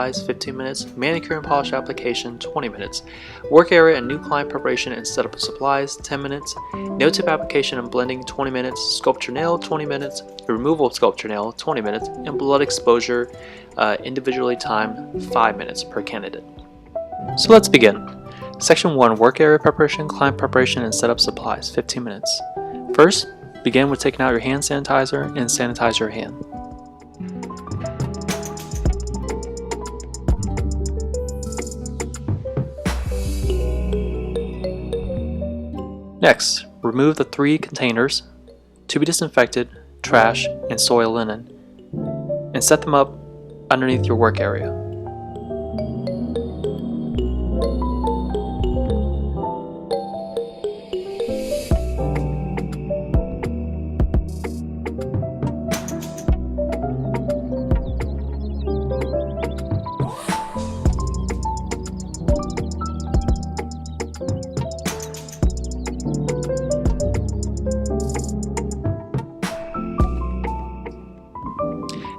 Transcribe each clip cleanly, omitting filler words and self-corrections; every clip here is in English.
15 minutes, manicure and polish application 20 minutes, work area and new client preparation and setup of supplies 10 minutes, nail tip application and blending 20 minutes, sculpture nail 20 minutes, removal of sculpture nail 20 minutes, and blood exposure individually timed 5 minutes per candidate. So let's begin. Section 1, work area preparation, client preparation, and setup supplies 15 minutes. First, begin with taking out your hand sanitizer and sanitize your hand. Next, remove the 3 containers to be disinfected, trash, and soil linen, and set them up underneath your work area.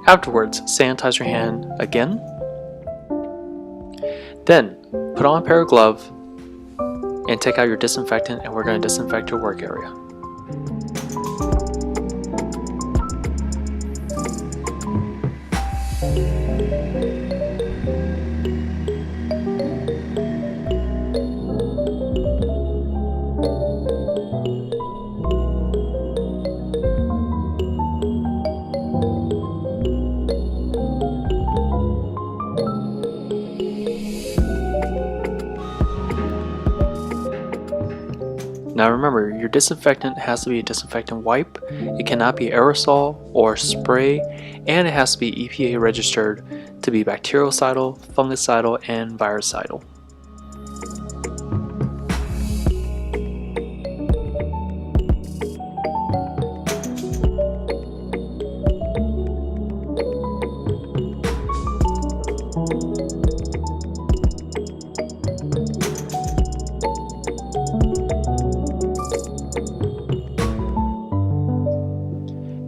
Afterwards, sanitize your hand again. Then, put on a pair of gloves and take out your disinfectant, and we're going to disinfect your work area. Now remember, your disinfectant has to be a disinfectant wipe, it cannot be aerosol or spray, and it has to be EPA registered to be bactericidal, fungicidal, and virucidal.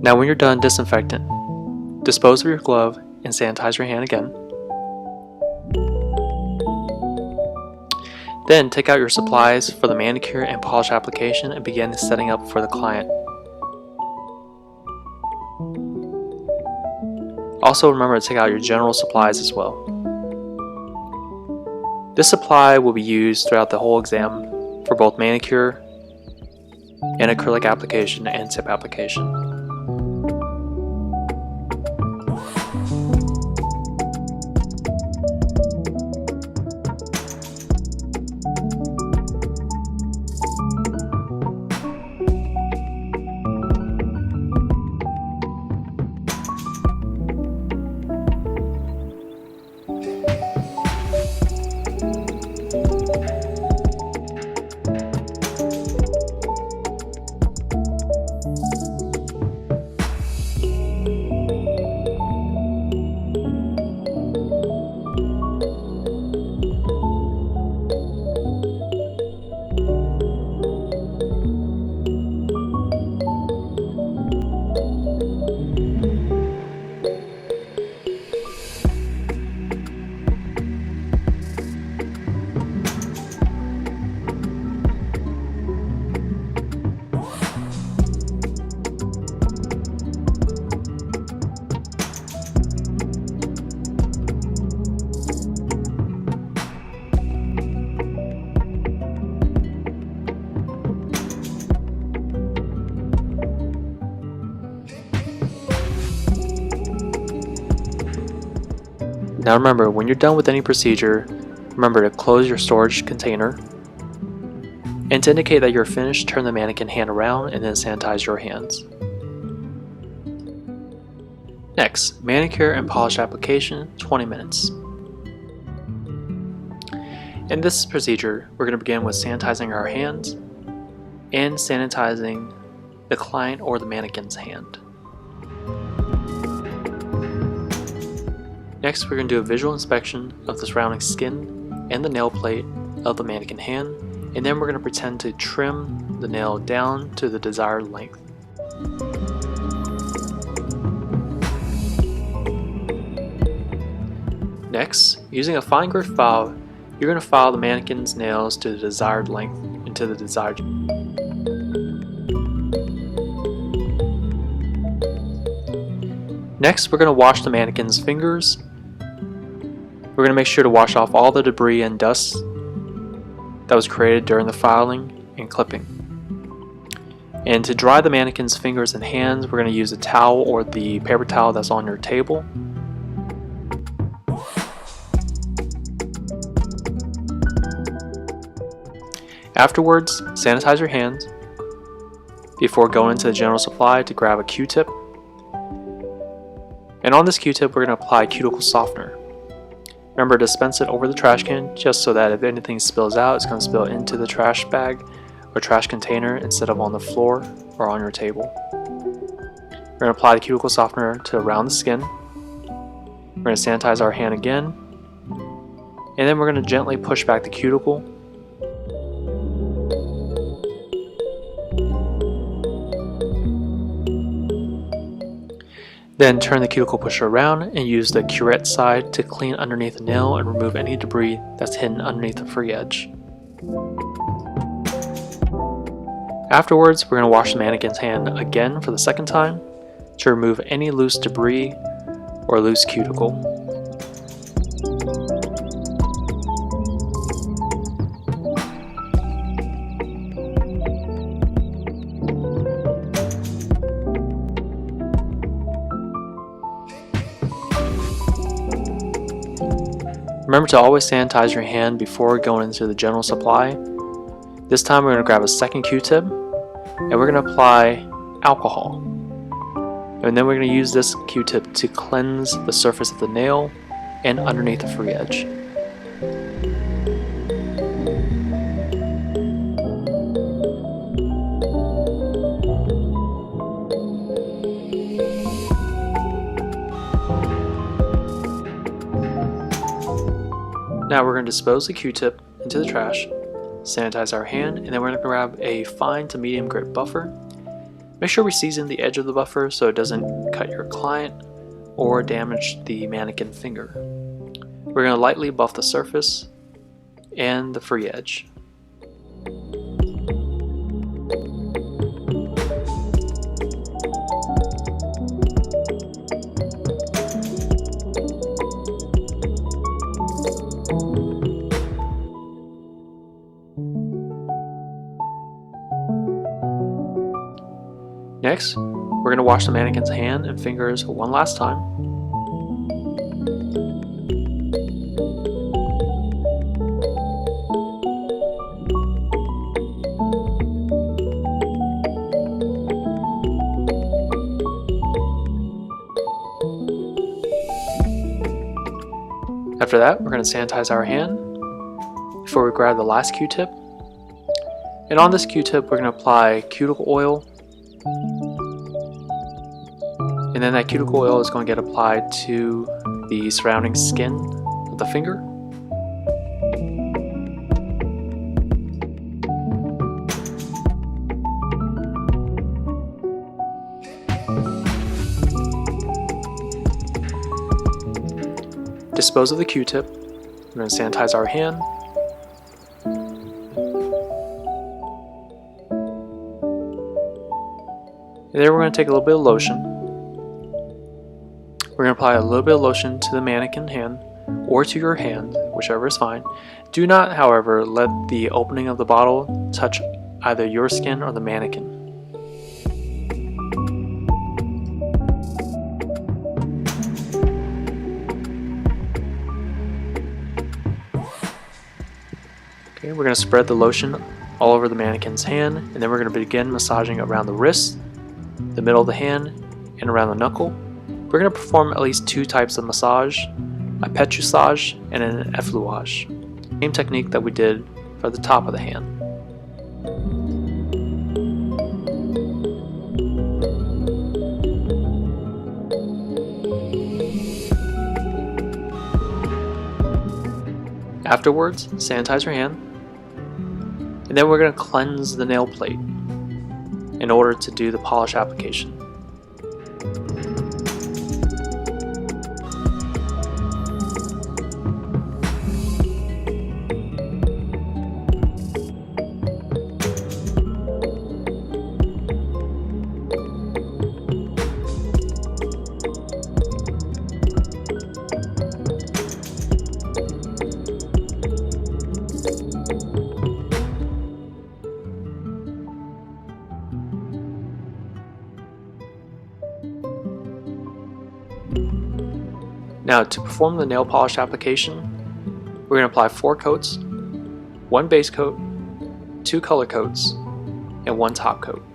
Now when you're done disinfectant, dispose of your glove and sanitize your hand again. Then take out your supplies for the manicure and polish application and begin setting up for the client. Also remember to take out your general supplies as well. This supply will be used throughout the whole exam for both manicure and acrylic application and tip application. Now remember, when you're done with any procedure, remember to close your storage container, and to indicate that you're finished, turn the mannequin hand around and then sanitize your hands. Next, manicure and polish application, 20 minutes. In this procedure, we're going to begin with sanitizing our hands and sanitizing the client or the mannequin's hand. Next, we're going to do a visual inspection of the surrounding skin and the nail plate of the mannequin hand, and then we're going to pretend to trim the nail down to the desired length. Next, using a fine grit file, you're going to file the mannequin's nails to the desired length into the desired. Next, we're going to wash the mannequin's fingers. We're going to make sure to wash off all the debris and dust that was created during the filing and clipping. And to dry the mannequin's fingers and hands, we're going to use a towel or the paper towel that's on your table. Afterwards, sanitize your hands before going into the general supply to grab a Q-tip. And on this Q-tip, we're going to apply cuticle softener. Remember to dispense it over the trash can just so that if anything spills out, it's going to spill into the trash bag or trash container instead of on the floor or on your table. We're going to apply the cuticle softener to around the skin. We're going to sanitize our hand again, and then we're going to gently push back the cuticle. Then turn the cuticle pusher around and use the curette side to clean underneath the nail and remove any debris that's hidden underneath the free edge. Afterwards, we're going to wash the mannequin's hand again for the second time to remove any loose debris or loose cuticle. Remember to always sanitize your hand before going into the general supply. This time we're going to grab a second Q-tip and we're going to apply alcohol. And then we're going to use this Q-tip to cleanse the surface of the nail and underneath the free edge. Now we're going to dispose the Q-tip into the trash, sanitize our hand, and then we're going to grab a fine to medium grit buffer. Make sure we season the edge of the buffer so it doesn't cut your client or damage the mannequin finger. We're going to lightly buff the surface and the free edge. Next, we're going to wash the mannequin's hand and fingers one last time. After that, we're going to sanitize our hand before we grab the last Q-tip. And on this Q-tip, we're going to apply cuticle oil. And then that cuticle oil is going to get applied to the surrounding skin of the finger. Dispose of the Q-tip. We're going to sanitize our hand. And then we're going to take a little bit of lotion. We're going to apply a little bit of lotion to the mannequin hand or to your hand, whichever is fine. Do not, however, let the opening of the bottle touch either your skin or the mannequin. Okay, we're going to spread the lotion all over the mannequin's hand, and then we're going to begin massaging around the wrist, the middle of the hand, and around the knuckle. We're going to perform at least two types of massage, a pétroussage and an effleurage. Same technique that we did for the top of the hand. Afterwards, sanitize your hand, and then we're going to cleanse the nail plate in order to do the polish application. Now, to perform the nail polish application, we're going to apply 4 coats, 1 base coat, 2 color coats, and 1 top coat.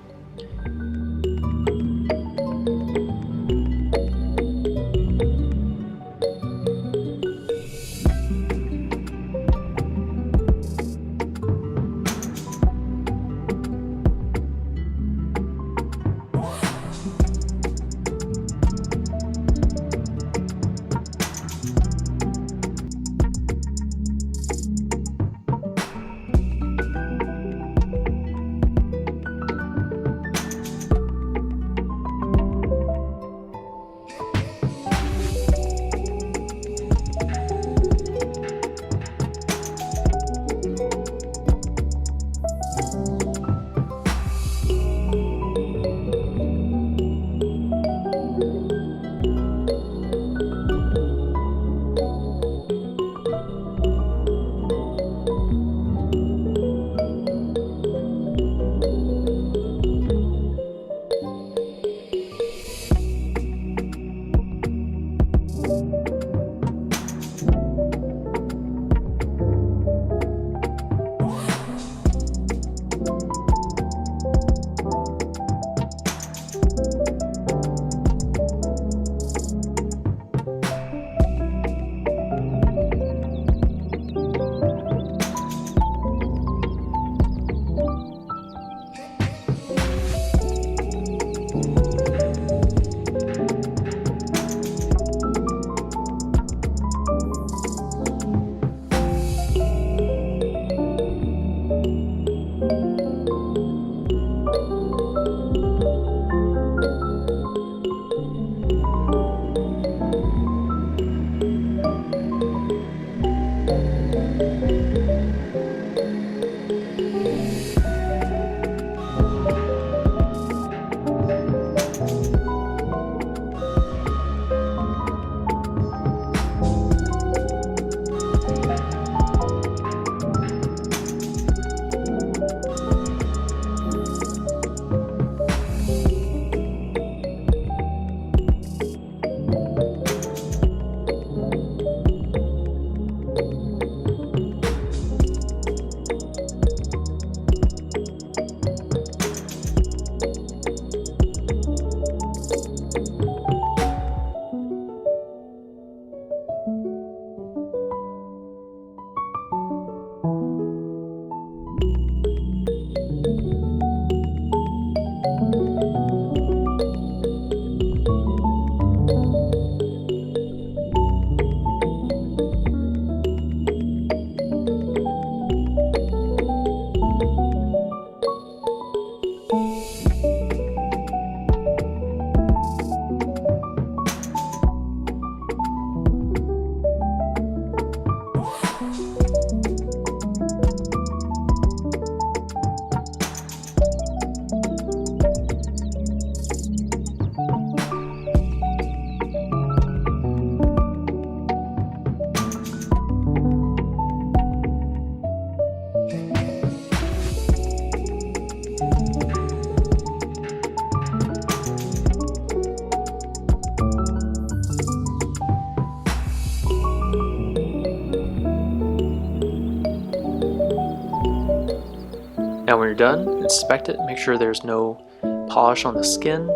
Now when you're done, inspect it, make sure there's no polish on the skin,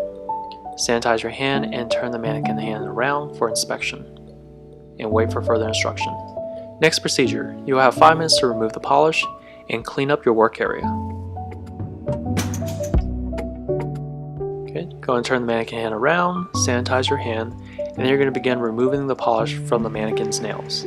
sanitize your hand, and turn the mannequin hand around for inspection, and wait for further instruction. Next procedure, you will have 5 minutes to remove the polish and clean up your work area. Okay, go and turn the mannequin hand around, sanitize your hand, and then you're going to begin removing the polish from the mannequin's nails.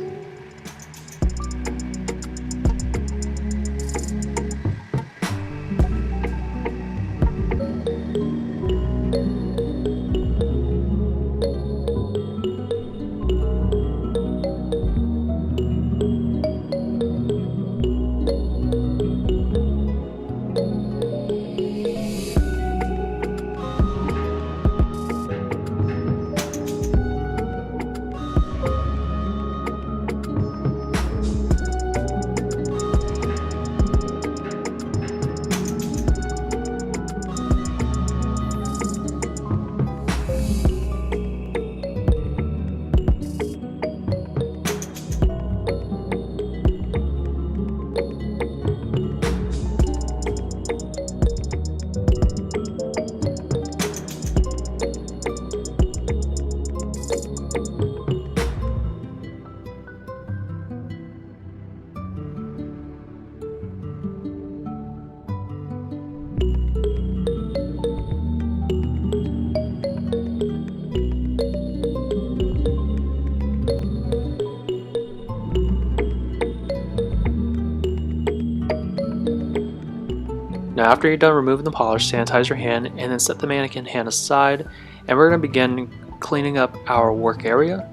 Now after you're done removing the polish, sanitize your hand and then set the mannequin hand aside, and we're going to begin cleaning up our work area.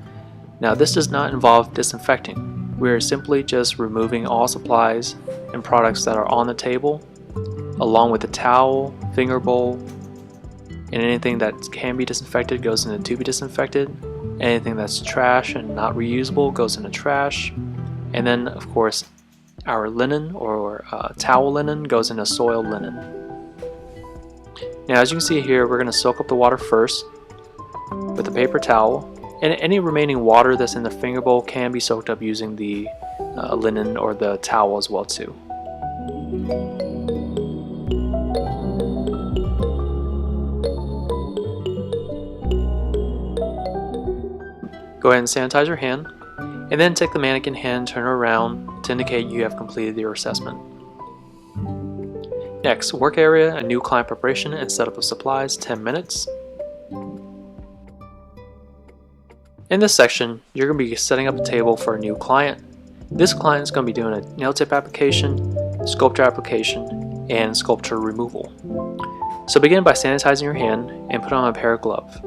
Now this does not involve disinfecting. We are simply just removing all supplies and products that are on the table, along with the towel, finger bowl, and anything that can be disinfected goes into to be disinfected. Anything that's trash and not reusable goes into trash. And then of course our linen or towel linen goes into soiled linen. Now as you can see here, we're going to soak up the water first with a paper towel, and any remaining water that's in the finger bowl can be soaked up using the linen or the towel as well too. Go ahead and sanitize your hand, and then take the mannequin hand, turn it around to indicate you have completed your assessment. Next, work area, a new client preparation and setup of supplies, 10 minutes. In this section, you're going to be setting up a table for a new client. This client is going to be doing a nail tip application, sculpture application, and sculpture removal. So begin by sanitizing your hand and put on a pair of gloves.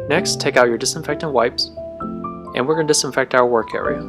Next, take out your disinfectant wipes, and we're going to disinfect our work area.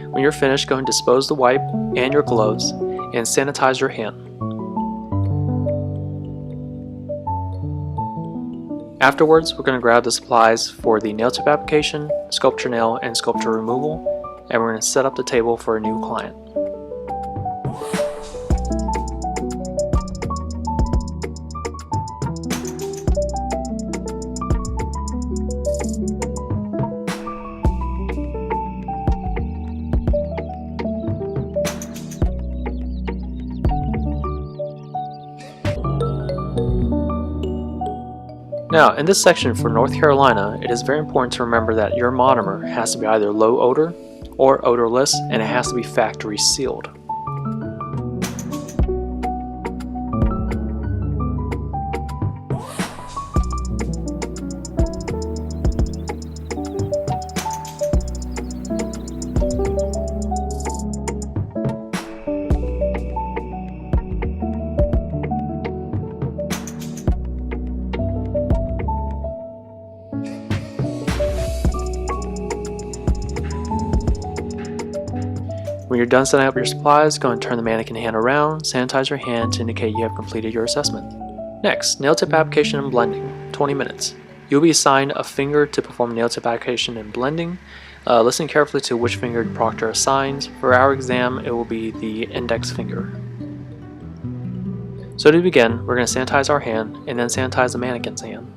When you're finished, go ahead and dispose the wipe and your gloves and sanitize your hand. Afterwards, we're going to grab the supplies for the nail tip application, sculpture nail, and sculpture removal, and we're going to set up the table for a new client. Now, in this section for North Carolina, it is very important to remember that your monomer has to be either low odor or odorless, and it has to be factory sealed. When you're done setting up your supplies, go and turn the mannequin hand around, sanitize your hand to indicate you have completed your assessment. Next, nail tip application and blending, 20 minutes. You'll be assigned a finger to perform nail tip application and blending. Listen carefully to which finger the proctor assigns. For our exam, it will be the index finger. So to begin, we're going to sanitize our hand and then sanitize the mannequin's hand.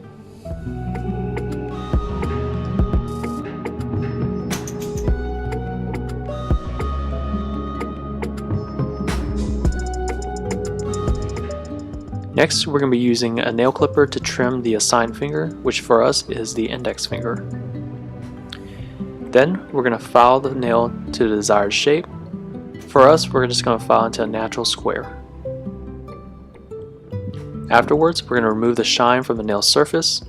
Next, we're going to be using a nail clipper to trim the assigned finger, which for us is the index finger. Then, we're going to file the nail to the desired shape. For us, we're just going to file into a natural square. Afterwards, we're going to remove the shine from the nail surface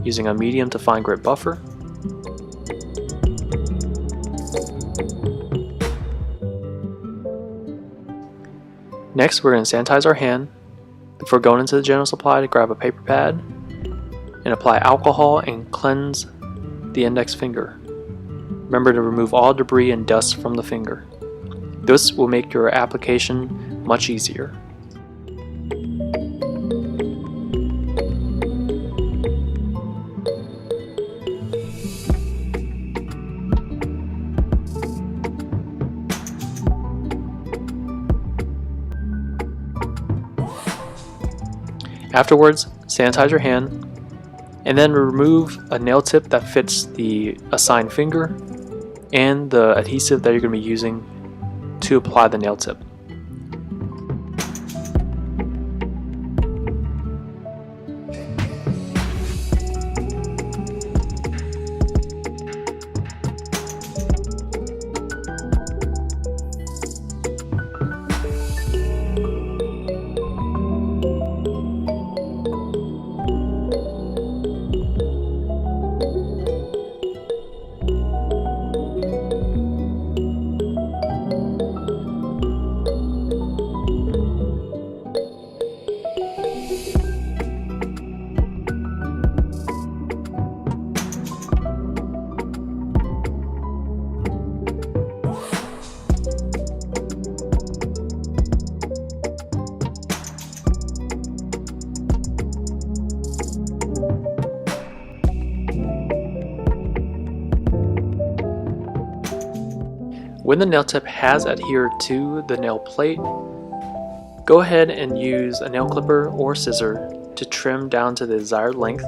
using a medium to fine grit buffer. Next, we're going to sanitize our hand. Before going into the general supply, to grab a paper pad and apply alcohol and cleanse the index finger. Remember to remove all debris and dust from the finger. This will make your application much easier. Afterwards, sanitize your hand and then remove a nail tip that fits the assigned finger and the adhesive that you're going to be using to apply the nail tip. When the nail tip has adhered to the nail plate, go ahead and use a nail clipper or scissor to trim down to the desired length.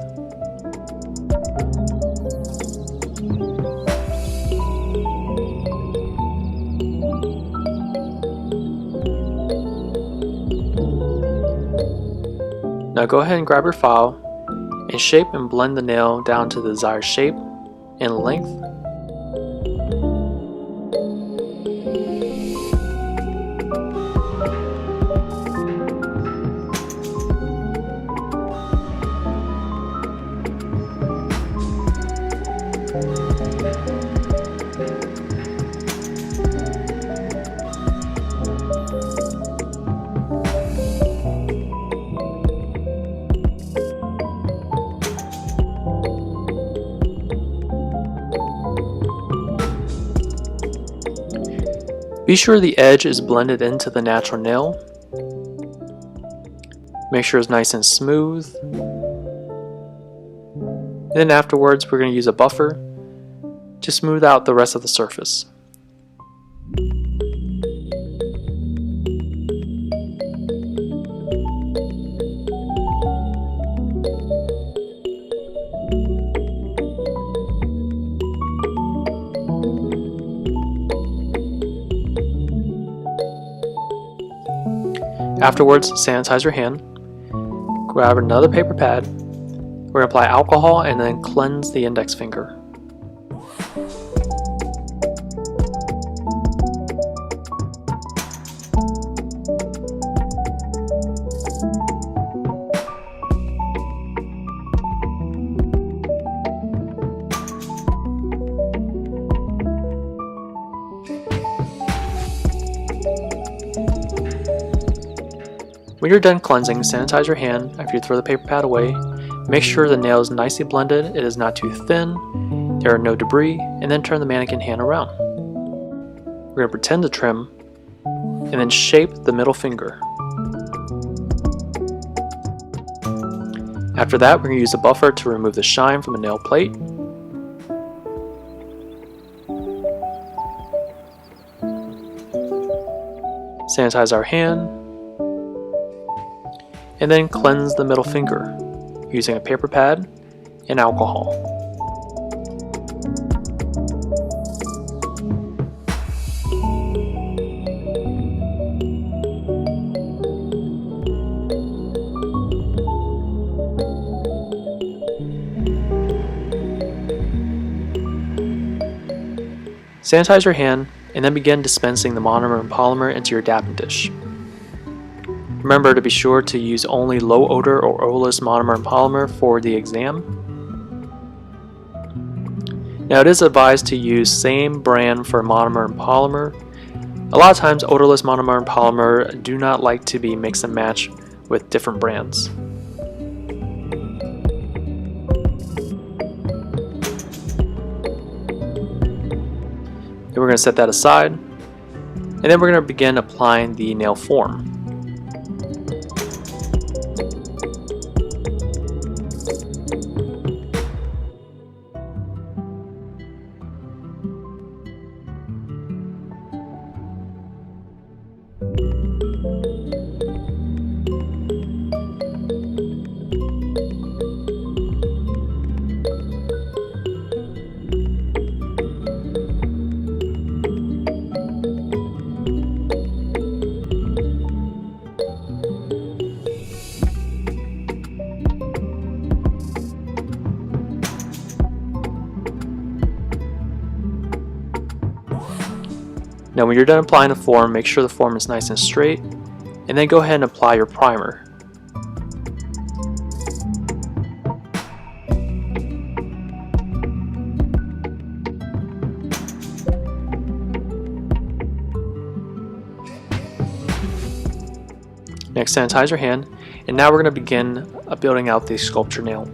Now go ahead and grab your file and shape and blend the nail down to the desired shape and length. Be sure the edge is blended into the natural nail. Make sure it's nice and smooth. And then afterwards, we're going to use a buffer to smooth out the rest of the surface. Afterwards, sanitize your hand. Grab another paper pad. We're going to apply alcohol and then cleanse the index finger. When you're done cleansing, sanitize your hand after you throw the paper pad away. Make sure the nail is nicely blended, it is not too thin, there are no debris, and then turn the mannequin hand around. We're going to pretend to trim, and then shape the middle finger. After that, we're going to use a buffer to remove the shine from the nail plate. Sanitize our hand, and then cleanse the middle finger using a paper pad and alcohol. Sanitize your hand and then begin dispensing the monomer and polymer into your dabbing dish. Remember to be sure to use only low odor or odorless monomer and polymer for the exam. Now it is advised to use same brand for monomer and polymer. A lot of times odorless monomer and polymer do not like to be mix and match with different brands. Then we're going to set that aside, and then we're going to begin applying the nail form. Now when you're done applying the form, make sure the form is nice and straight, and then go ahead and apply your primer. Next, sanitize your hand, and now we're going to begin building out the sculpture nail.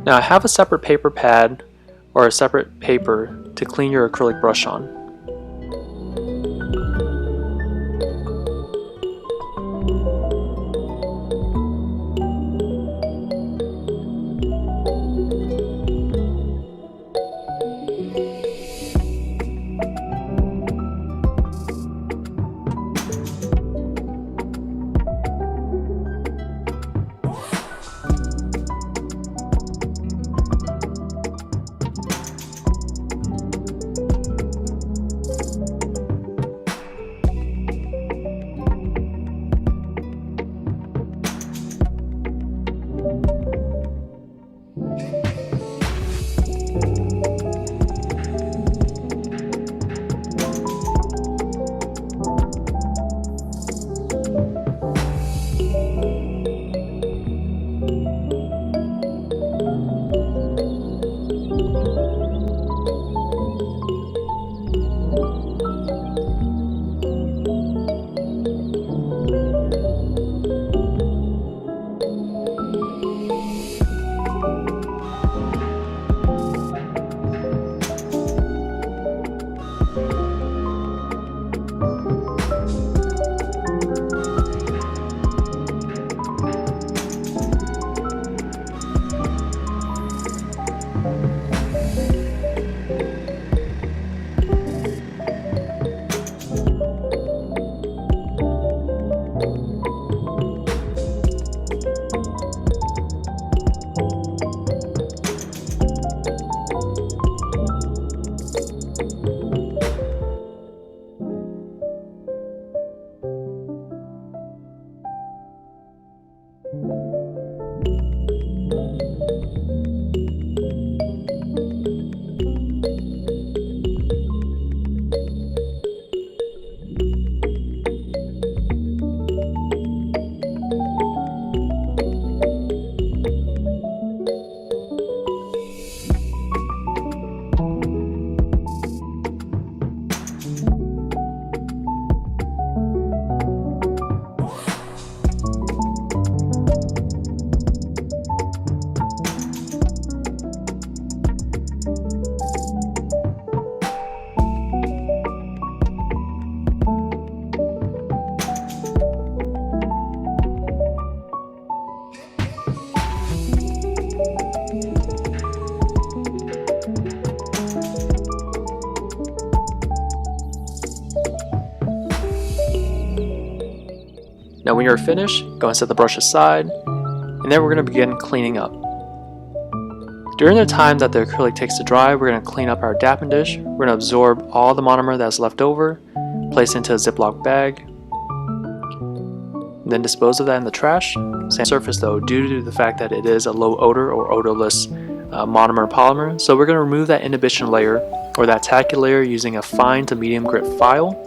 Now I have a separate paper pad or a separate paper to clean your acrylic brush on. Now when you're finished, go and set the brush aside, and then we're going to begin cleaning up. During the time that the acrylic takes to dry, we're going to clean up our dapping dish. We're going to absorb all the monomer that's left over, place it into a Ziploc bag, and then dispose of that in the trash. Same surface though, due to the fact that it is a low odor or odorless monomer polymer. So we're going to remove that inhibition layer or that tacky layer using a fine to medium grit file.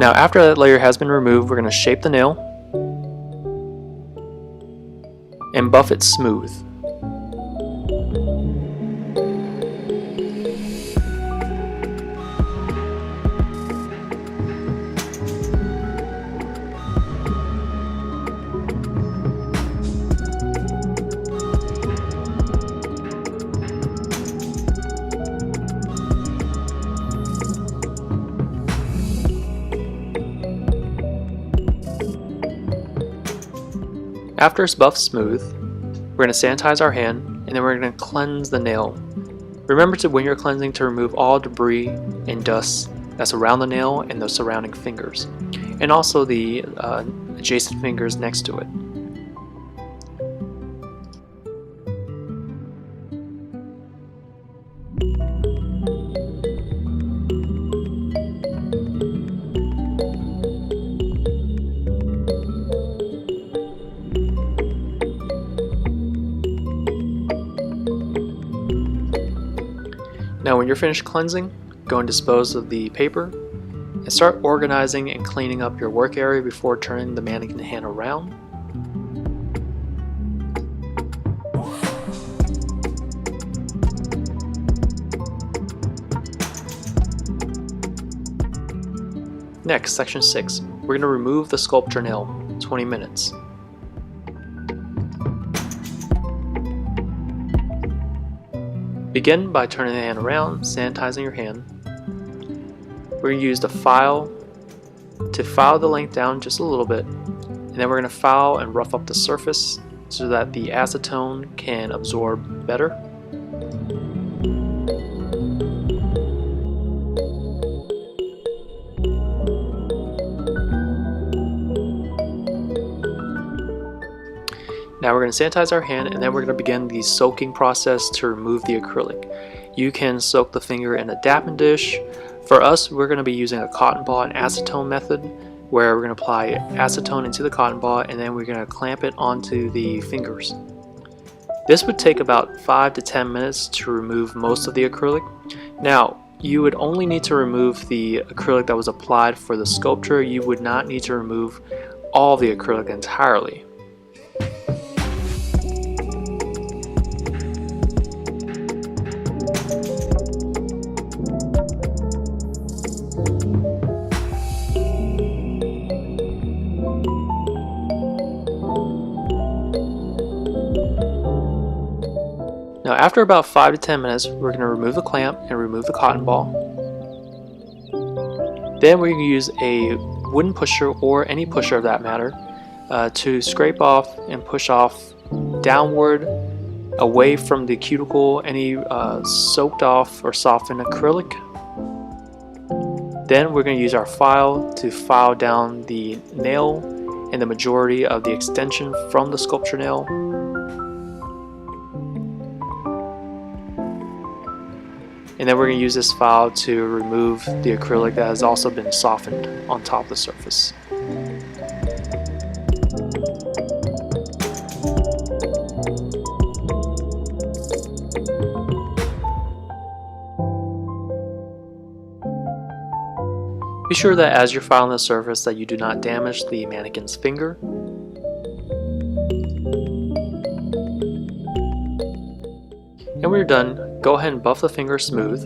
Now after that layer has been removed, we're going to shape the nail and buff it smooth. After it's buffed smooth, we're going to sanitize our hand and then we're going to cleanse the nail. Remember to, when you're cleansing, to remove all debris and dust that's around the nail and the surrounding fingers, and also the adjacent fingers next to it. Now when you're finished cleansing, go and dispose of the paper and start organizing and cleaning up your work area before turning the mannequin hand around. Next, section 6. We're going to remove the sculpture nail, 20 minutes. Begin by turning the hand around, sanitizing your hand. We're going to use the file to file the length down just a little bit, and then we're going to file and rough up the surface so that the acetone can absorb better. Now we're going to sanitize our hand and then we're going to begin the soaking process to remove the acrylic. You can soak the finger in a dappen dish. For us, we're going to be using a cotton ball and acetone method, where we're going to apply acetone into the cotton ball and then we're going to clamp it onto the fingers. This would take about 5 to 10 minutes to remove most of the acrylic. Now, you would only need to remove the acrylic that was applied for the sculpture. You would not need to remove all the acrylic entirely. Now after about 5 to 10 minutes, we're going to remove the clamp and remove the cotton ball. Then we're going to use a wooden pusher, or any pusher of that matter, to scrape off and push off downward away from the cuticle any soaked off or softened acrylic. Then we're going to use our file to file down the nail and the majority of the extension from the sculpture nail. And then we're going to use this file to remove the acrylic that has also been softened on top of the surface. Be sure that as you're filing the surface that you do not damage the mannequin's finger. And when you're done, go ahead and buff the finger smooth.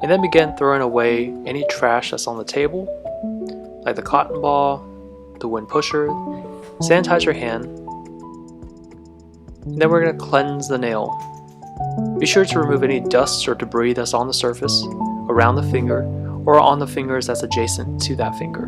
And then begin throwing away any trash that's on the table, like the cotton ball, the wooden pusher. Sanitize your hand. And then we're going to cleanse the nail. Be sure to remove any dust or debris that's on the surface, around the finger, or on the fingers that's adjacent to that finger.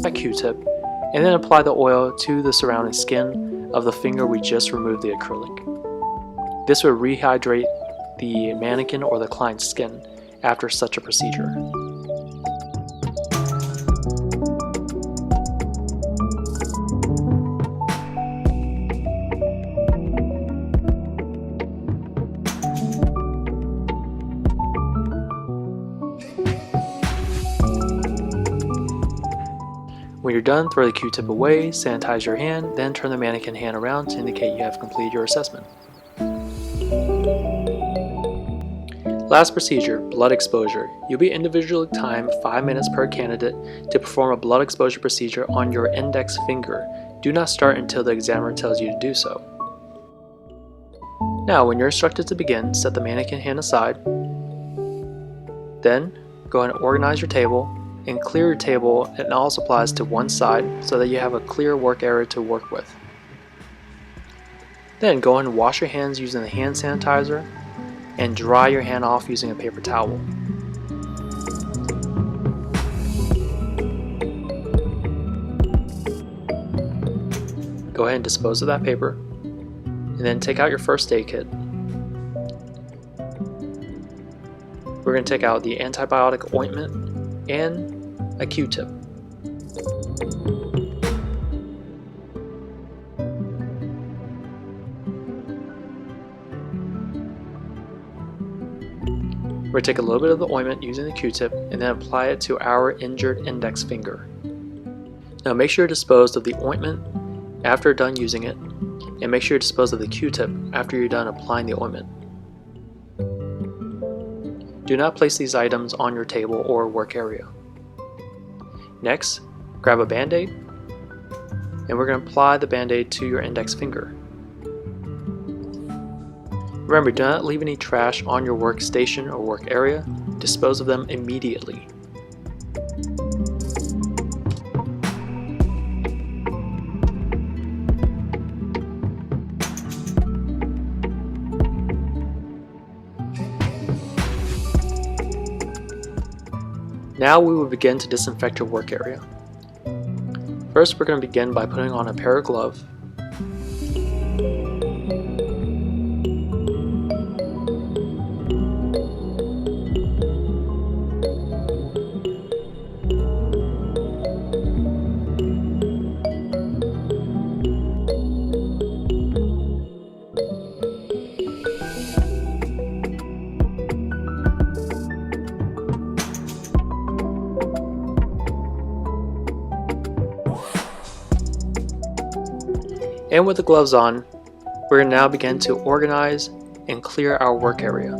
A Q-tip, and then apply the oil to the surrounding skin of the finger we just removed the acrylic. This will rehydrate the mannequin or the client's skin after such a procedure. When you're done, throw the Q-tip away, sanitize your hand, then turn the mannequin hand around to indicate you have completed your assessment. Last procedure, blood exposure. You'll be individually timed 5 minutes per candidate to perform a blood exposure procedure on your index finger. Do not start until the examiner tells you to do so. Now, when you're instructed to begin, set the mannequin hand aside. Then, go ahead and organize your table and clear your table and all supplies to one side so that you have a clear work area to work with. Then, go ahead and wash your hands using the hand sanitizer and dry your hand off using a paper towel. Go ahead and dispose of that paper, and then take out your first aid kit. We're going to take out the antibiotic ointment and a Q-tip. We're going to take a little bit of the ointment using the Q-tip and then apply it to our injured index finger. Now make sure to dispose of the ointment after you're done using it, and make sure to dispose of the Q-tip after you're done applying the ointment. Do not place these items on your table or work area. Next, grab a Band-Aid, and we're going to apply the Band-Aid to your index finger. Remember, do not leave any trash on your workstation or work area. Dispose of them immediately. Now we will begin to disinfect your work area. First, we're going to begin by putting on a pair of gloves. And with the gloves on, we're going to now begin to organize and clear our work area.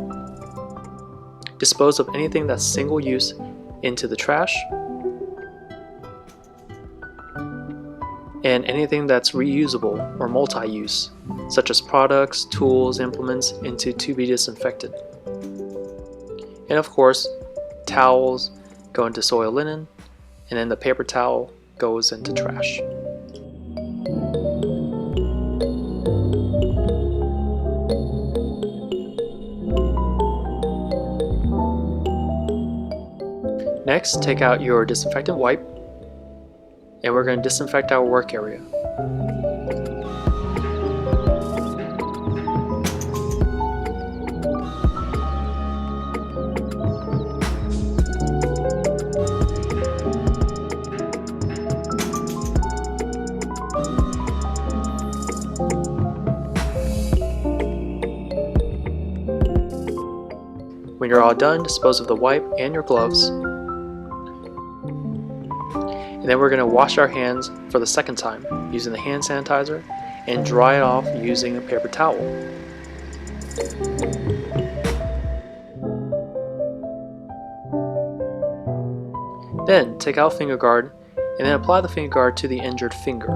Dispose of anything that's single use into the trash, and anything that's reusable or multi-use, such as products, tools, implements, to be disinfected. And of course, towels go into soil linen, and then the paper towel goes into trash. Next, take out your disinfectant wipe, and we're going to disinfect our work area. When you're all done, dispose of the wipe and your gloves. And then we're going to wash our hands for the second time using the hand sanitizer and dry it off using a paper towel. Then take out finger guard and then apply the finger guard to the injured finger.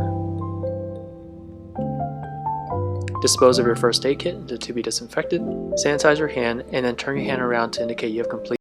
Dispose of your first aid kit to be disinfected, sanitize your hand, and then turn your hand around to indicate you have completed